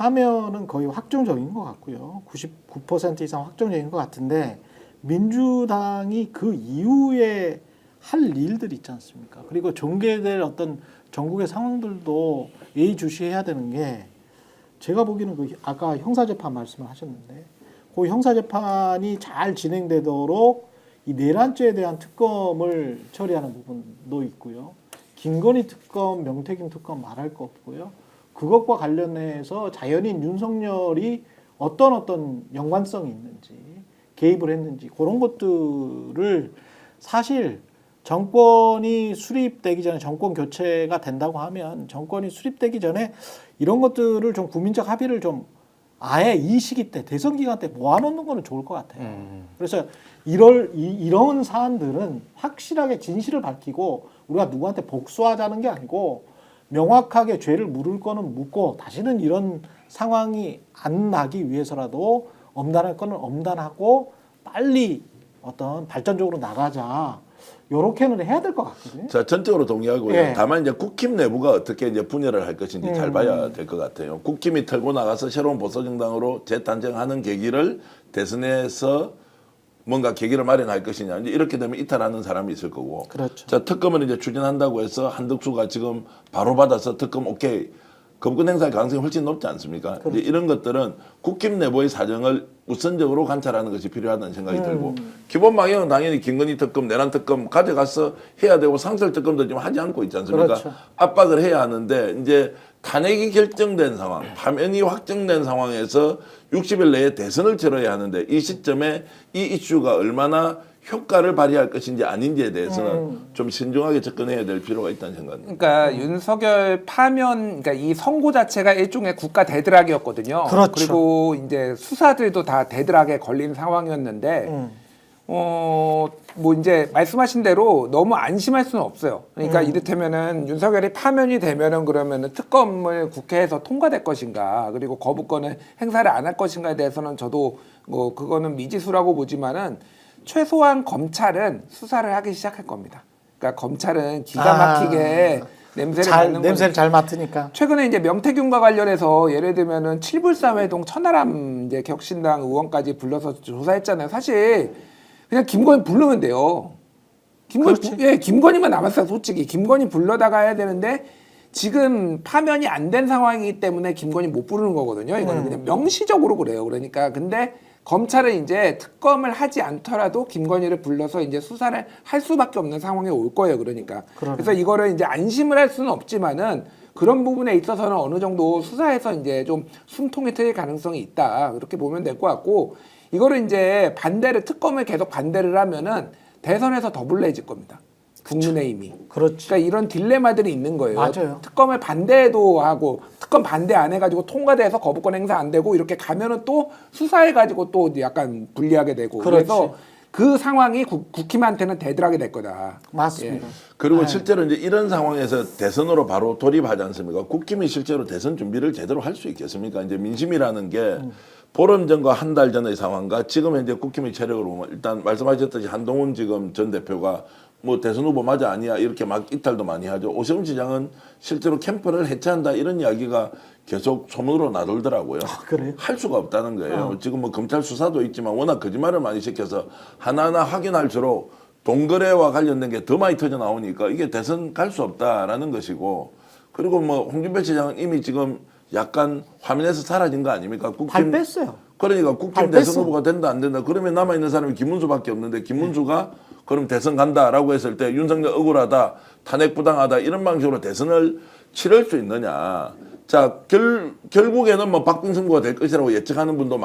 파면은 거의 확정적인 것 같고요. 99% 이상 확정적인 것 같은데 민주당이 그 이후에 할 일들이 있지 않습니까? 그리고 전개될 어떤 전국의 상황들도 예의주시해야 되는 게 제가 보기에는 그 아까 형사재판 말씀을 하셨는데 그 형사재판이 잘 진행되도록 이 내란죄에 대한 특검을 처리하는 부분도 있고요. 김건희 특검, 명태균 특검 말할 거 없고요. 그것과 관련해서 자연인 윤석열이 어떤 연관성이 있는지 개입을 했는지 그런 것들을 사실 정권이 수립되기 전에 정권 교체가 된다고 하면 정권이 수립되기 전에 이런 것들을 좀 국민적 합의를 좀 아예 이 시기 때 대선 기간 때 모아놓는 거는 좋을 것 같아요. 그래서 이런 사안들은 확실하게 진실을 밝히고 우리가 누구한테 복수하자는 게 아니고 명확하게 죄를 물을 거는 묻고 다시는 이런 상황이 안 나기 위해서라도 엄단할 거는 엄단하고 빨리 어떤 발전적으로 나가자. 요렇게는 해야 될 것 같거든요. 자, 전적으로 동의하고요. 예. 다만 이제 국힘 내부가 어떻게 이제 분열을 할 것인지 잘 봐야 될 것 같아요. 국힘이 털고 나가서 새로운 보수정당으로 재탄생하는 계기를 대선에서 뭔가 계기를 마련할 것이냐. 이제 이렇게 되면 이탈하는 사람이 있을 거고. 그렇죠. 자, 특검을 이제 추진한다고 해서 한덕수가 지금 바로 받아서 특검 오케이. 거부권 행사할 가능성이 훨씬 높지 않습니까? 그렇죠. 이제 이런 것들은 국힘 내부의 사정을 우선적으로 관찰하는 것이 필요하다는 생각이 들고 기본 방향은 당연히 김건희 특검, 내란 특검 가져가서 해야 되고 상설 특검도 지금 하지 않고 있지 않습니까? 그렇죠. 압박을 해야 하는데 이제 탄핵이 결정된 상황, 파면이 확정된 상황에서 60일 내에 대선을 치러야 하는데 이 시점에 이 이슈가 얼마나 효과를 발휘할 것인지 아닌지에 대해서는 좀 신중하게 접근해야 될 필요가 있다는 생각입니다. 그러니까 윤석열 파면, 그러니까 이 선고 자체가 일종의 국가 대드락이었거든요. 그렇죠. 그리고 이제 수사들도 다 대드락에 걸린 상황이었는데, 뭐 이제 말씀하신 대로 너무 안심할 수는 없어요. 그러니까 이를테면은 윤석열이 파면이 되면은 그러면은 특검을 국회에서 통과될 것인가, 그리고 거부권을 행사를 안 할 것인가에 대해서는 저도 뭐 그거는 미지수라고 보지만은 최소한 검찰은 수사를 하기 시작할 겁니다. 그러니까 검찰은 기가 막히게 냄새를 잘 맡으니까. 최근에 이제 명태균과 관련해서 예를 들면은 칠불사회동 천하람 이제 격신당 의원까지 불러서 조사했잖아요. 사실 그냥 김건희 부르면 돼요. 김건희만 남았어요, 솔직히. 김건희 불러다가 해야 되는데 지금 파면이 안 된 상황이기 때문에 김건희 못 부르는 거거든요. 이거는 그냥 명시적으로 그래요. 그러니까 근데 검찰은 이제 특검을 하지 않더라도 김건희를 불러서 이제 수사를 할 수밖에 없는 상황에 올 거예요. 그러니까. 그래서 이거를 이제 안심을 할 수는 없지만은 그런 부분에 있어서는 어느 정도 수사에서 이제 좀 숨통이 트일 가능성이 있다. 그렇게 보면 될 것 같고 이거를 이제 특검을 계속 반대를 하면은 대선에서 더 불리해질 겁니다. 국민의힘이. 그렇지. 그러니까 이런 딜레마들이 있는 거예요. 맞아요. 특검을 반대도 하고 특검 반대 안 해가지고 통과돼서 거부권 행사 안 되고 이렇게 가면은 또 수사해가지고 또 약간 불리하게 되고 그렇지. 그래서 그 상황이 국힘한테는 대들하게 될 거다. 맞습니다. 그리고 실제로 이제 이런 상황에서 대선으로 바로 돌입하지 않습니까? 국힘이 실제로 대선 준비를 제대로 할 수 있겠습니까? 이제 민심이라는 게 보름 전과 한 달 전의 상황과 지금 현재 국힘의 체력으로 보면 일단 말씀하셨듯이 한동훈 지금 전 대표가 뭐 대선 후보 맞아 아니야 이렇게 막 이탈도 많이 하죠. 오세훈 시장은 실제로 캠프를 해체한다 이런 이야기가 계속 소문으로 나돌더라고요. 그래요? 할 수가 없다는 거예요. 지금 뭐 검찰 수사도 있지만 워낙 거짓말을 많이 시켜서 하나하나 확인할수록 동거래와 관련된 게 더 많이 터져 나오니까 이게 대선 갈 수 없다라는 것이고 그리고 뭐 홍준표 시장은 이미 지금 약간 화면에서 사라진 거 아닙니까? 발 뺐어요. 그러니까 국힘 대선 후보가 된다 안 된다. 그러면 남아있는 사람이 김문수밖에 없는데 김문수가 그럼 대선 간다라고 했을 때 윤석열 억울하다, 탄핵 부당하다 이런 방식으로 대선을 치를 수 있느냐. 자, 결국에는 뭐 박빙 승부가 될 것이라고 예측하는 분도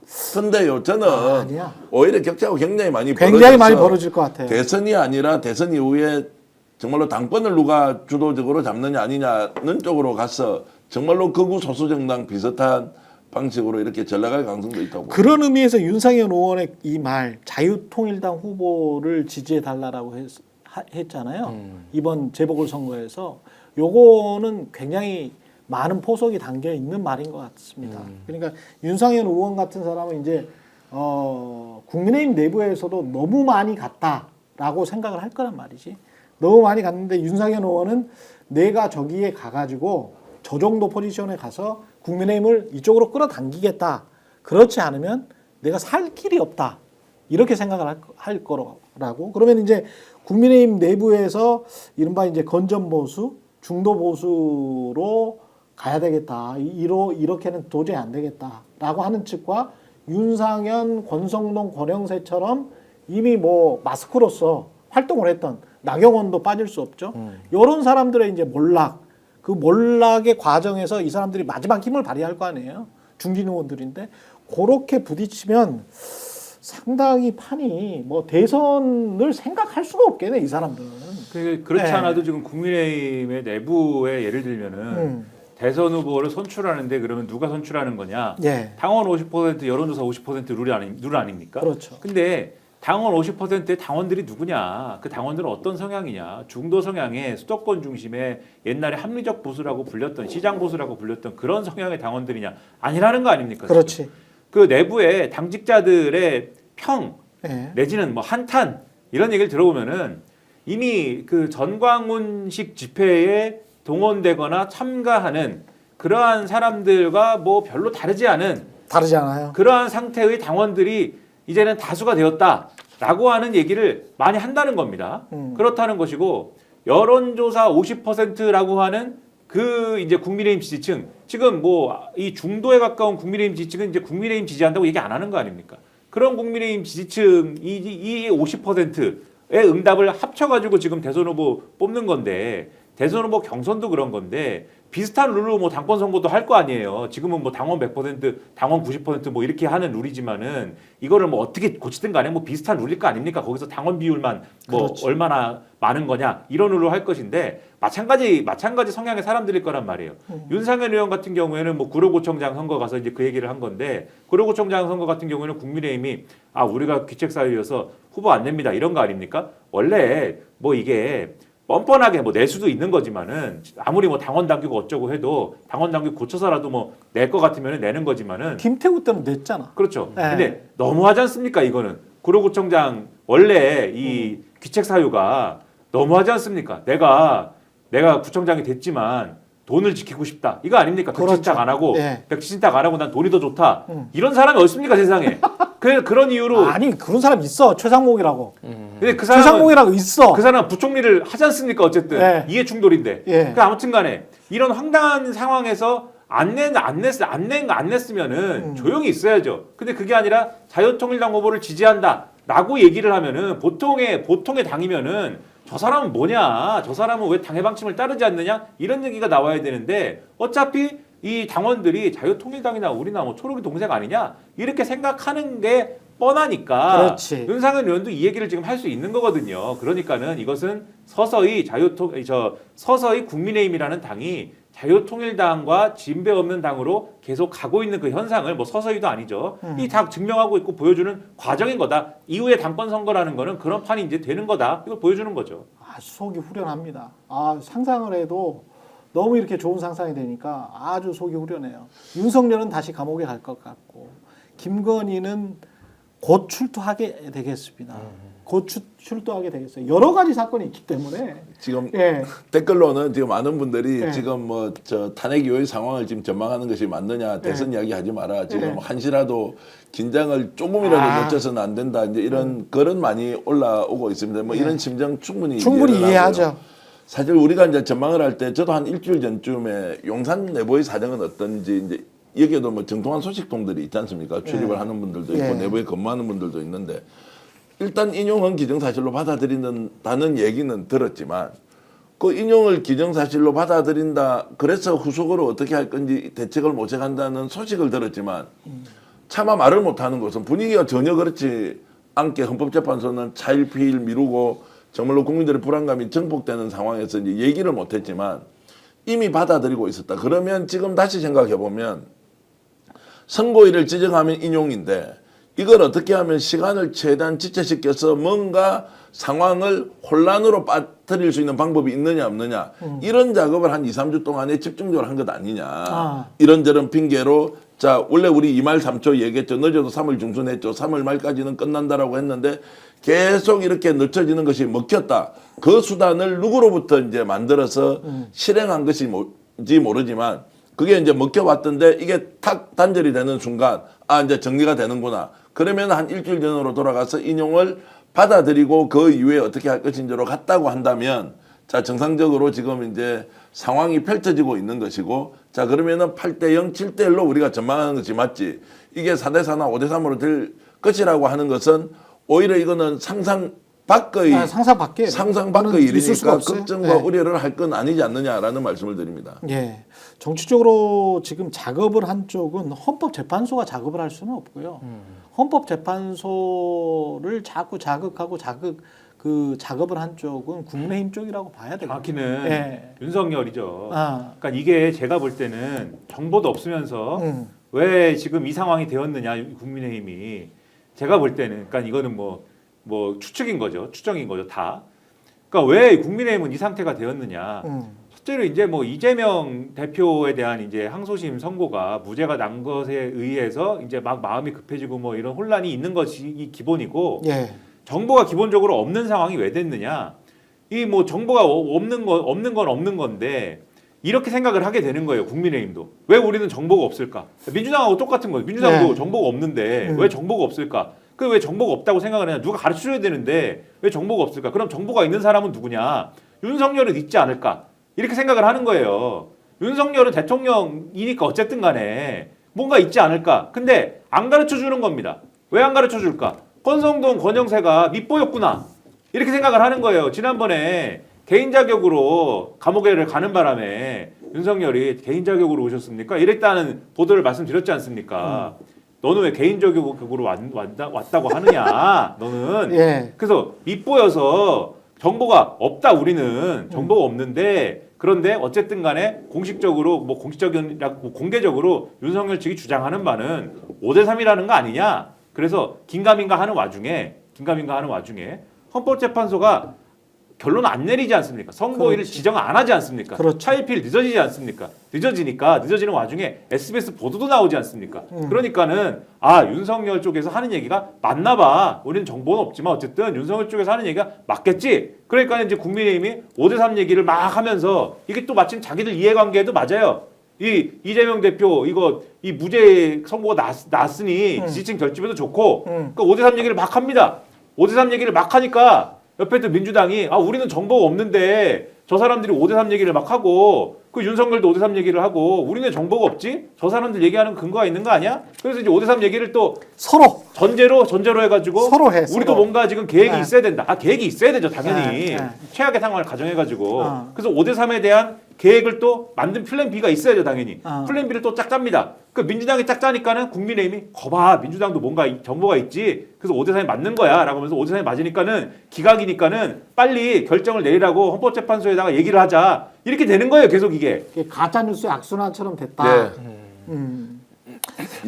많던데요. 저는 아니야. 오히려 격차가 굉장히 많이 벌어질 것 같아요. 대선이 아니라 대선 이후에 정말로 당권을 누가 주도적으로 잡느냐 아니냐는 쪽으로 가서 정말로 극우 소수정당 비슷한 방식으로 이렇게 전락할 가능성도 있다고. 그런 의미에서 윤상현 의원의 이 말 자유통일당 후보를 지지해달라고 했잖아요. 이번 재보궐선거에서 요거는 굉장히 많은 포석이 담겨 있는 말인 것 같습니다. 그러니까 윤상현 의원 같은 사람은 이제 국민의힘 내부에서도 너무 많이 갔다라고 생각을 할 거란 말이지. 너무 많이 갔는데 윤상현 의원은 내가 저기에 가가지고 저 정도 포지션에 가서 국민의힘을 이쪽으로 끌어당기겠다. 그렇지 않으면 내가 살 길이 없다. 이렇게 생각을 할 거라고. 그러면 이제 국민의힘 내부에서 이른바 이제 건전 보수, 중도 보수로 가야 되겠다. 이렇게는 도저히 안 되겠다라고 하는 측과 윤상현, 권성동, 권영세처럼 이미 뭐 마스크로서 활동을 했던 나경원도 빠질 수 없죠. 이런 사람들의 이제 몰락, 그 몰락의 과정에서 이 사람들이 마지막 힘을 발휘할 거 아니에요. 중진 의원들인데 그렇게 부딪히면 상당히 판이 뭐 대선을 생각할 수가 없겠네 이 사람들은. 그렇지 네. 않아도 지금 국민의힘의 내부에 예를 들면은 대선 후보를 선출하는데 그러면 누가 선출하는 거냐? 예. 당원 50% 여론조사 50% 룰 아닙니까? 그렇죠. 근데 당원 50%의 당원들이 누구냐? 그 당원들은 어떤 성향이냐? 중도 성향의 수도권 중심의 옛날에 합리적 보수라고 불렸던 시장 보수라고 불렸던 그런 성향의 당원들이냐? 아니라는 거 아닙니까? 그렇지. 지금? 그 내부의 당직자들의 평 예. 내지는 뭐 한탄 이런 얘기를 들어보면은 이미 그 전광훈식 집회에 동원되거나 참가하는 그러한 사람들과 뭐 별로 다르지 않은 다르지 않아요. 그러한 상태의 당원들이 이제는 다수가 되었다라고 하는 얘기를 많이 한다는 겁니다. 그렇다는 것이고 여론조사 50%라고 하는 그 이제 국민의힘 지지층 지금 뭐 이 중도에 가까운 국민의힘 지지층은 이제 국민의힘 지지한다고 얘기 안 하는 거 아닙니까? 그런 국민의힘 지지층 이 50%의 응답을 합쳐가지고 지금 대선 후보 뽑는 건데 대선 후보 경선도 그런 건데 비슷한 룰로 뭐 당권 선거도 할 거 아니에요. 지금은 뭐 당원 100%, 당원 90%뭐 이렇게 하는 룰이지만은 이거를 뭐 어떻게 고치든 간에 뭐 비슷한 룰일 거 아닙니까? 거기서 당원 비율만 뭐 그렇지. 얼마나 많은 거냐 이런 룰로 할 것인데 마찬가지 성향의 사람들일 거란 말이에요. 윤상현 의원 같은 경우에는 뭐 구로구청장 선거 가서 이제 그 얘기를 한 건데 구로구청장 선거 같은 경우에는 국민의힘이 우리가 귀책사유여서 후보 안 냅니다 이런 거 아닙니까? 원래 뭐 이게 뻔뻔하게 뭐 낼 수도 있는 거지만은 아무리 뭐 당원 당규가 어쩌고 해도 당원 당규 고쳐서라도 뭐 낼 것 같으면 내는 거지만은 김태우 때는 냈잖아. 그렇죠. 네. 근데 너무하지 않습니까 이거는 구로구청장 원래 이 귀책 사유가 너무하지 않습니까? 내가 구청장이 됐지만 돈을 지키고 싶다 이거 아닙니까? 그렇죠. 백지신탁 안 하고 예. 백지신탁 안 하고 난 돈이 더 좋다 이런 사람이 어디 있습니까 세상에? 그런 이유로 아니 그런 사람 있어 최상목이라고. 근데 그 사람은 최상목이라고 있어. 그 사람 부총리를 하지 않습니까? 어쨌든 예. 이해 충돌인데. 예. 그러니까 아무튼간에 이런 황당한 상황에서 안 냈으면은 조용히 있어야죠. 근데 그게 아니라 자유통일당 후보를 지지한다라고 얘기를 하면은 보통의 당이면은 저 사람은 뭐냐? 저 사람은 왜 당의 방침을 따르지 않느냐? 이런 얘기가 나와야 되는데 어차피 이 당원들이 자유통일당이나 우리나 뭐 초록이 동생 아니냐? 이렇게 생각하는 게 뻔하니까 그렇지. 윤상현 의원도 이 얘기를 지금 할 수 있는 거거든요. 그러니까는 이것은 서서히 국민의힘이라는 당이 자유통일당과 진배 없는 당으로 계속 가고 있는 그 현상을 뭐 서서히도 아니죠. 이 당 증명하고 있고 보여주는 과정인 거다. 이후에 당권 선거라는 거는 그런 판이 이제 되는 거다. 이걸 보여주는 거죠. 속이 후련합니다. 상상을 해도 너무 이렇게 좋은 상상이 되니까 아주 속이 후련해요. 윤석열은 다시 감옥에 갈 것 같고 김건희는 곧 출두하게 되겠습니다. 곧 출두하게 되겠어요. 여러 가지 사건이 있기 때문에 지금 예. 댓글로는 지금 많은 분들이 예. 지금 뭐 저 탄핵 이후의 상황을 지금 전망하는 것이 맞느냐 대선 이야기 하지 마라 지금 한시라도 긴장을 조금이라도 늦춰서는 안 된다 이제 이런 글은 많이 올라오고 있습니다. 뭐 이런 심정 충분히 이해하죠. 하고요. 사실 우리가 이제 전망을 할 때 저도 한 일주일 전쯤에 용산 내부의 사정은 어떤지 이제 여기에도 뭐 정통한 소식통들이 있지 않습니까? 출입을 하는 분들도 있고 내부에 근무하는 분들도 있는데 일단 인용은 기정사실로 받아들인다는 얘기는 들었지만 그 인용을 기정사실로 받아들인다 그래서 후속으로 어떻게 할 건지 대책을 모색한다는 소식을 들었지만 차마 말을 못하는 것은 분위기가 전혀 그렇지 않게 헌법재판소는 차일피일 미루고 정말로 국민들의 불안감이 증폭되는 상황에서 이제 얘기를 못했지만 이미 받아들이고 있었다. 그러면 지금 다시 생각해 보면 선고일을 지정하면 인용인데 이걸 어떻게 하면 시간을 최대한 지체시켜서 뭔가 상황을 혼란으로 빠뜨릴 수 있는 방법이 있느냐 없느냐 이런 작업을 한 2, 3주 동안에 집중적으로 한 것 아니냐. 이런저런 핑계로 자 원래 우리 2말 3초 얘기했죠. 늦어도 3월 중순 했죠. 3월 말까지는 끝난다라고 했는데 계속 이렇게 늦춰지는 것이 먹혔다. 그 수단을 누구로부터 이제 만들어서 실행한 것이 했는지 모르지만 그게 이제 먹혀왔던데 이게 탁 단절이 되는 순간 이제 정리가 되는구나. 그러면 한 일주일 전으로 돌아가서 인용을 받아들이고 그 이후에 어떻게 할 것인지로 갔다고 한다면 자, 정상적으로 지금 이제 상황이 펼쳐지고 있는 것이고 자, 그러면은 8대0, 7대1로 우리가 전망하는 것이 맞지. 이게 4대4나 5대3으로 될 것이라고 하는 것은 오히려 이거는 상상 밖의 상상 밖에 있을 수가 일이니까 없어요. 걱정과 네. 우려를 할 건 아니지 않느냐라는 말씀을 드립니다. 예. 정치적으로 지금 작업을 한 쪽은 헌법재판소가 작업을 할 수는 없고요. 헌법재판소를 자꾸 자극하고 그 작업을 한 쪽은 국민의힘 쪽이라고 봐야 되겠죠. 정확히는 예. 윤석열이죠. 아. 그러니까 이게 제가 볼 때는 정보도 없으면서 왜 지금 이 상황이 되었느냐 국민의힘이 제가 볼 때는 그러니까 이거는 뭐 추측인 거죠. 추정인 거죠. 다. 그러니까 왜 국민의힘은 이 상태가 되었느냐. 첫째로 이제 뭐 이재명 대표에 대한 이제 항소심 선고가 무죄가 난 것에 의해서 이제 막 마음이 급해지고 뭐 이런 혼란이 있는 것이 기본이고 예. 정보가 기본적으로 없는 상황이 왜 됐느냐. 이 뭐 정보가 없는 건 없는 건데 이렇게 생각을 하게 되는 거예요. 국민의힘도. 왜 우리는 정보가 없을까? 민주당하고 똑같은 거예요. 민주당도 네. 정보가 없는데 왜 정보가 없을까? 그 왜 정보가 없다고 생각을 하냐? 누가 가르쳐줘야 되는데 왜 정보가 없을까? 그럼 정보가 있는 사람은 누구냐? 윤석열은 있지 않을까? 이렇게 생각을 하는 거예요. 윤석열은 대통령이니까 어쨌든 간에 뭔가 있지 않을까? 근데 안 가르쳐 주는 겁니다. 왜 안 가르쳐 줄까? 권성동, 권영세가 밑보였구나. 이렇게 생각을 하는 거예요. 지난번에 개인 자격으로 감옥에를 가는 바람에 윤석열이 개인 자격으로 오셨습니까? 이랬다는 보도를 말씀드렸지 않습니까? 너는 왜 개인 자격으로 왔다고 하느냐? 너는. 예. 그래서 밑보여서 정보가 없다 우리는. 정보가 없는데 그런데 어쨌든 간에 공식적으로 뭐 공식적이라고 공개적으로 윤석열 측이 주장하는 바는 5대3이라는 거 아니냐? 그래서 긴가민가 하는 와중에 헌법재판소가 결론 안 내리지 않습니까? 선고일을 지정 안 하지 않습니까? 그렇죠. 차일피일 늦어지지 않습니까? 늦어지는 와중에 SBS 보도도 나오지 않습니까? 그러니까는 윤석열 쪽에서 하는 얘기가 맞나 봐. 우리는 정보는 없지만 어쨌든 윤석열 쪽에서 하는 얘기가 맞겠지. 그러니까 이제 국민의힘이 5대3 얘기를 막 하면서 이게 또 마침 자기들 이해관계도 맞아요. 이재명 대표 이 무죄 선고가 났으니 지지층 결집에도 좋고 그러니까 5대3 얘기를 막 합니다. 5대3 얘기를 막 하니까 옆에 또 민주당이 우리는 정보가 없는데 저 사람들이 5대3 얘기를 막 하고 그 윤석열도 5대3 얘기를 하고 우리는 정보가 없지? 저 사람들 얘기하는 근거가 있는 거 아니야? 그래서 이제 5대3 얘기를 또 서로 전제로 해가지고 서로 해, 우리도 서로. 뭔가 지금 계획이 네. 있어야 된다. 계획이 있어야 되죠 당연히. 네. 최악의 상황을 가정해가지고 그래서 5대3에 대한 계획을 또 만든 플랜 B가 있어야죠 당연히. 플랜 B를 또 짝 짭니다. 그 민주당이 짝 짜니까는 국민의힘이 거봐 민주당도 뭔가 정보가 있지. 그래서 5대3이 맞는 거야 라고 하면서 5대3이 맞으니까는 기각이니까는 빨리 결정을 내리라고 헌법재판소에다가 얘기를 하자. 이렇게 되는 거예요 계속 이게. 가짜뉴스의 악순환처럼 됐다. 네.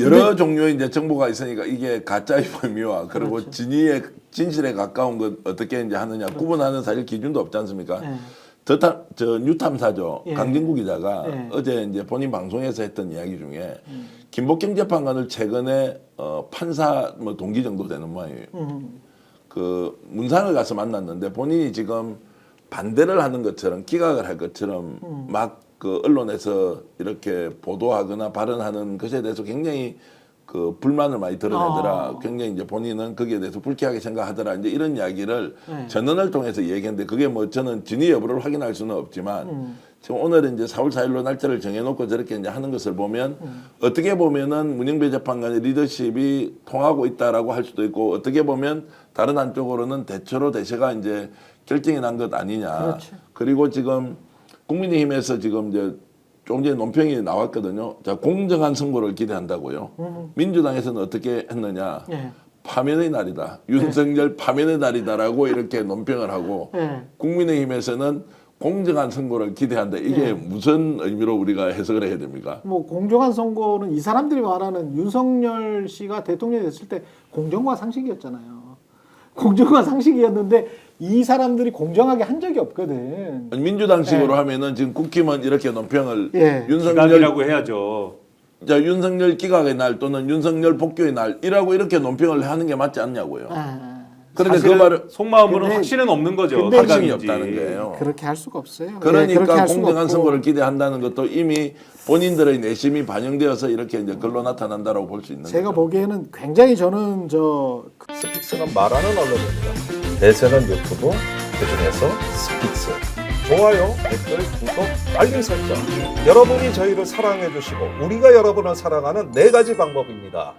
여러 종류의 이제 정보가 있으니까 이게 가짜의 범위와 그리고 그렇죠. 진위의 진실에 가까운 것 어떻게 이제 하느냐 구분하는 사실 기준도 없지 않습니까? 네. 저 뉴탐사죠. 예. 강진구 기자가 예. 어제 이제 본인 방송에서 했던 이야기 중에 김복경 재판관을 최근에 판사 뭐 동기 정도 되는 모양이에요. 그 문상을 가서 만났는데 본인이 지금 반대를 하는 것처럼 기각을 할 것처럼 막 그 언론에서 이렇게 보도하거나 발언하는 것에 대해서 굉장히 그 불만을 많이 드러내더라. 굉장히 이제 본인은 거기에 대해서 불쾌하게 생각하더라. 이제 이런 이야기를 전원을 통해서 얘기했는데 그게 뭐 저는 진위 여부를 확인할 수는 없지만 지금 오늘은 이제 4월 4일로 날짜를 정해놓고 저렇게 이제 하는 것을 보면 어떻게 보면은 문영배 재판관의 리더십이 통하고 있다라고 할 수도 있고 어떻게 보면 다른 한쪽으로는 대처로 대세가 이제 결정이 난 것 아니냐. 그렇죠. 그리고 지금 국민의힘에서 지금 이제 조금 전에 논평이 나왔거든요. 자, 공정한 선거를 기대한다고요. 민주당에서는 어떻게 했느냐. 예. 파면의 날이다. 윤석열 파면의 날이다라고 이렇게 논평을 하고 국민의힘에서는 공정한 선거를 기대한다. 이게 무슨 의미로 우리가 해석을 해야 됩니까? 뭐 공정한 선거는 이 사람들이 말하는 윤석열 씨가 대통령이 됐을 때 공정과 상식이었잖아요. 공정과 상식이었는데 이 사람들이 공정하게 한 적이 없거든. 민주당식으로 하면은 지금 국힘은 이렇게 논평을 기각이라고 해야죠. 자, 윤석열 기각의 날 또는 윤석열 복귀의 날이라고 이렇게 논평을 하는 게 맞지 않냐고요. 그런데 그 사실은 말을 속마음으로는 근데- 확신은 없는 거죠. 근데 확신이 가감인지. 없다는 거예요. 그렇게 할 수가 없어요. 예, 그렇게 그러니까 할 수가 공정한 없고. 선거를 기대한다는 것도 이미 본인들의 내심이 반영되어서 이렇게 이제 글로 나타난다라고 볼 수 있는 제가 거죠. 보기에는 굉장히 저는 스픽스는 말하는 언론입니다. 대세는 유튜브, 그중에서 스픽스. 좋아요, 댓글, 구독, 알림 설정. 여러분이 저희를 사랑해 주시고 우리가 여러분을 사랑하는 4가지 방법입니다.